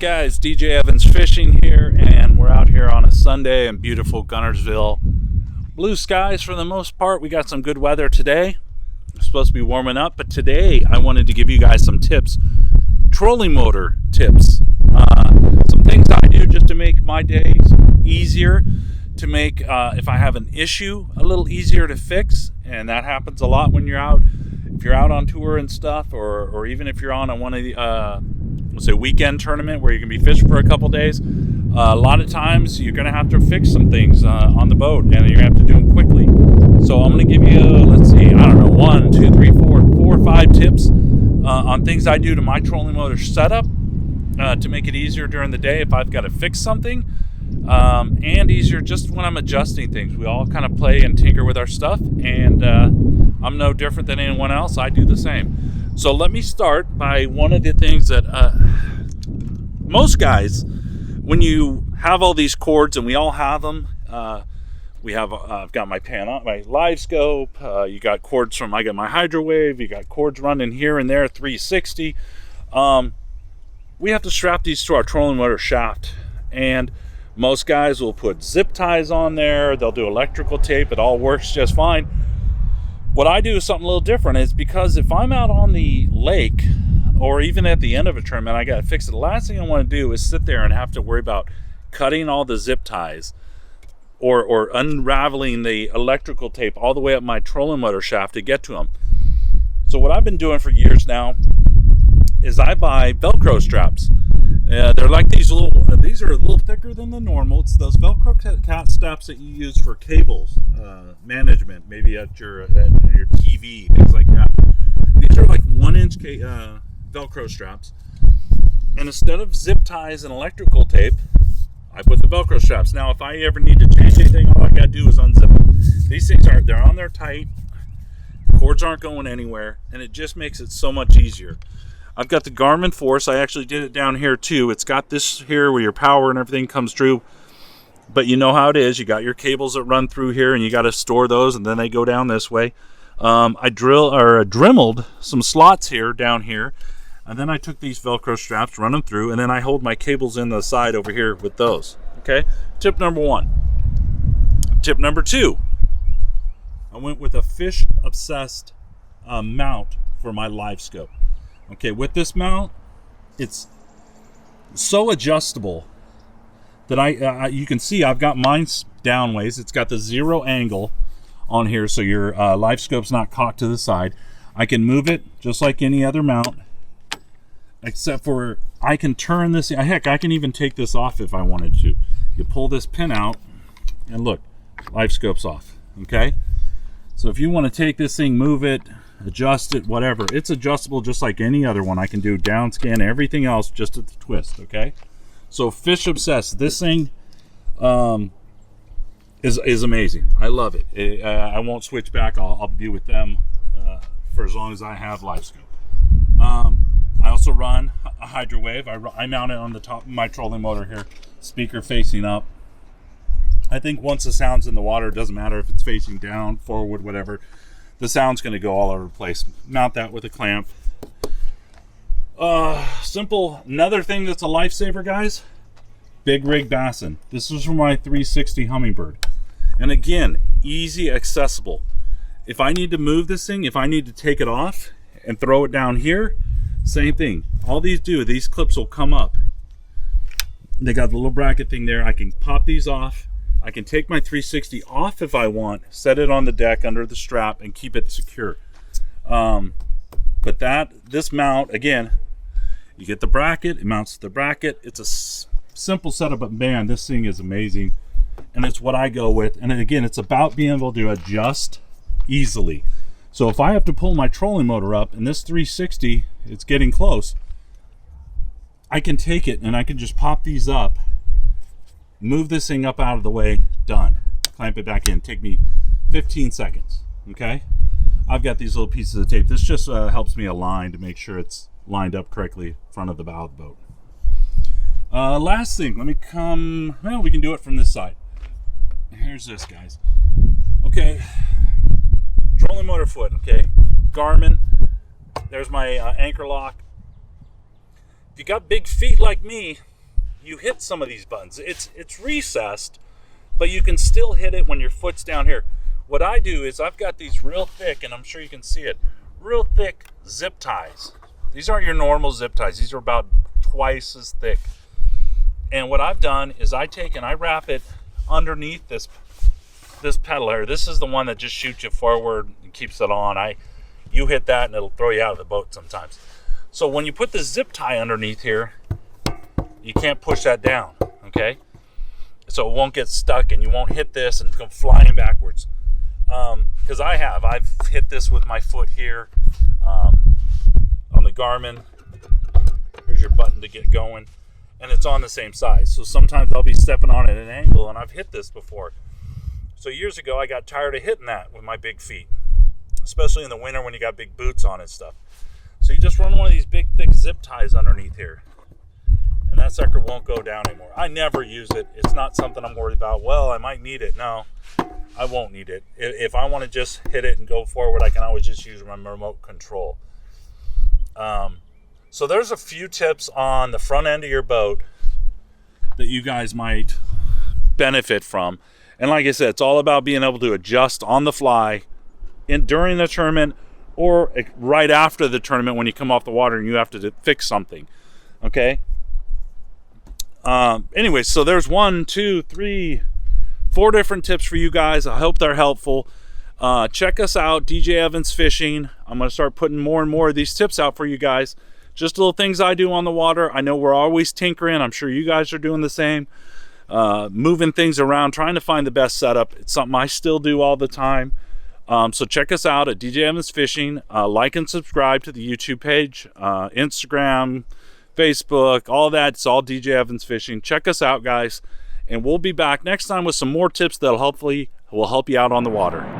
guys? DJ Evans Fishing here, and we're out here on a Sunday in beautiful Guntersville. Blue skies for the most part. We got some good weather today. It's supposed to be warming up, but today I wanted to give you guys some tips, trolling motor tips. Some things I do just to make my days easier, to make if I have an issue a little easier to fix, and that happens a lot when you're out. If you're out on tour and stuff, or even if you're on one of the let's say weekend tournament where you can be fishing for a couple days, a lot of times you're going to have to fix some things on the boat, and you're going to have to do them quickly. So I'm going to give you, let's see, I don't know, 1, 2, 3, 4 or 5 tips on things I do to my trolling motor setup to make it easier during the day if I've got to fix something, and easier just when I'm adjusting things. We all kind of play and tinker with our stuff, and I'm no different than anyone else. I do the same. So let me start by one of the things that most guys, when you have all these cords, and we all have them, I've got my my live scope, you got cords I got my Hydrowave, you got cords running here and there, 360. We have to strap these to our trolling motor shaft, and most guys will put zip ties on there. They'll do electrical tape. It all works just fine. What I do is something a little different. Is because if I'm out on the lake, or even at the end of a tournament, I got to fix it. The last thing I want to do is sit there and have to worry about cutting all the zip ties or unraveling the electrical tape all the way up my trolling motor shaft to get to them. So what I've been doing for years now is I buy Velcro straps. They're like these are a little thicker than the normal. It's those Velcro cat straps that you use for cables management, maybe at your TV, things like that. These are like 1-inch Velcro straps, and instead of zip ties and electrical tape, I put the Velcro straps. Now, if I ever need to change anything, all I gotta do is unzip them. These things they're on there tight. Cords aren't going anywhere, and it just makes it so much easier. I've got the Garmin Force. I actually did it down here too. It's got this here where your power and everything comes through. But you know how it is. You got your cables that run through here, and you got to store those, and then they go down this way. I dremeled some slots here down here, and then I took these Velcro straps, run them through, and then I hold my cables in the side over here with those. Okay. Tip number 1. Tip number 2. I went with a fish obsessed mount for my live scope. Okay, with this mount, it's so adjustable that you can see I've got mine down ways. It's got the 0 angle on here, so your live scope's not cocked to the side. I can move it just like any other mount, except for I can turn this. Heck, I can even take this off if I wanted to. You pull this pin out, and look, live scope's off. Okay, so if you want to take this thing, move it, adjust it, whatever, it's adjustable just like any other one. I can do down scan, everything else just at the twist. Okay, so fish obsessed, this thing is amazing. I love it. I won't switch back. I'll be with them for as long as I have live scope. I also run a Hydrowave. I mount it on the top of my trolling motor here, speaker facing up. I think once the sound's in the water, it doesn't matter if it's facing down, forward, whatever, the sound's going to go all over the place. Mount that with a clamp. Simple. Another thing that's a lifesaver, guys, big rig bassin. This is for my 360 Humminbird. And again, easy, accessible. If I need to move this thing, if I need to take it off and throw it down here, same thing. All these clips will come up. They got the little bracket thing there. I can pop these off. I can take my 360 off if I want, set it on the deck under the strap, and keep it secure. But this mount, again, you get the bracket, it mounts to the bracket. It's a simple setup, but man, this thing is amazing. And it's what I go with. And again, it's about being able to adjust easily. So if I have to pull my trolling motor up, and this 360, it's getting close, I can take it and I can just pop these up, move this thing up out of the way, done. Clamp it back in. Take me 15 seconds. Okay, I've got these little pieces of tape. This just helps me align to make sure it's lined up correctly in front of the bow of the boat. Last thing, we can do it from this side. Here's this, guys. Okay, trolling motor foot. Okay, Garmin. There's my anchor lock. If you got big feet like me, you hit some of these buttons. It's recessed, but you can still hit it when your foot's down here. What I do is I've got these real thick, and I'm sure you can see it, real thick zip ties. These aren't your normal zip ties. These are about twice as thick. And what I've done is I take and I wrap it underneath this pedal here. This is the one that just shoots you forward and keeps it on. You hit that and it'll throw you out of the boat sometimes. So when you put the zip tie underneath here, you can't push that down, okay? So it won't get stuck and you won't hit this and come flying backwards. Because I've hit this with my foot here on the Garmin. Here's your button to get going, and it's on the same size. So sometimes I'll be stepping on it at an angle, and I've hit this before. So years ago, I got tired of hitting that with my big feet, especially in the winter when you got big boots on and stuff. So you just run one of these big, thick zip ties underneath here, and that sucker won't go down anymore. I never use it. It's not something I'm worried about. Well, I might need it. No, I won't need it. If I want to just hit it and go forward, I can always just use my remote control. So there's a few tips on the front end of your boat that you guys might benefit from. And like I said, it's all about being able to adjust on the fly during the tournament or right after the tournament when you come off the water and you have to fix something. Okay? Anyway, so there's 1, 2, 3, 4 different tips for you guys. I hope they're helpful. Check us out, DJ Evans Fishing. I'm going to start putting more and more of these tips out for you guys. Just little things I do on the water. I know we're always tinkering. I'm sure you guys are doing the same. Moving things around, trying to find the best setup. It's something I still do all the time. So check us out at DJ Evans Fishing. Like and subscribe to the YouTube page, Instagram, Facebook, all that. It's all DJ Evans Fishing. Check us out, guys. And we'll be back next time with some more tips that'll hopefully will help you out on the water.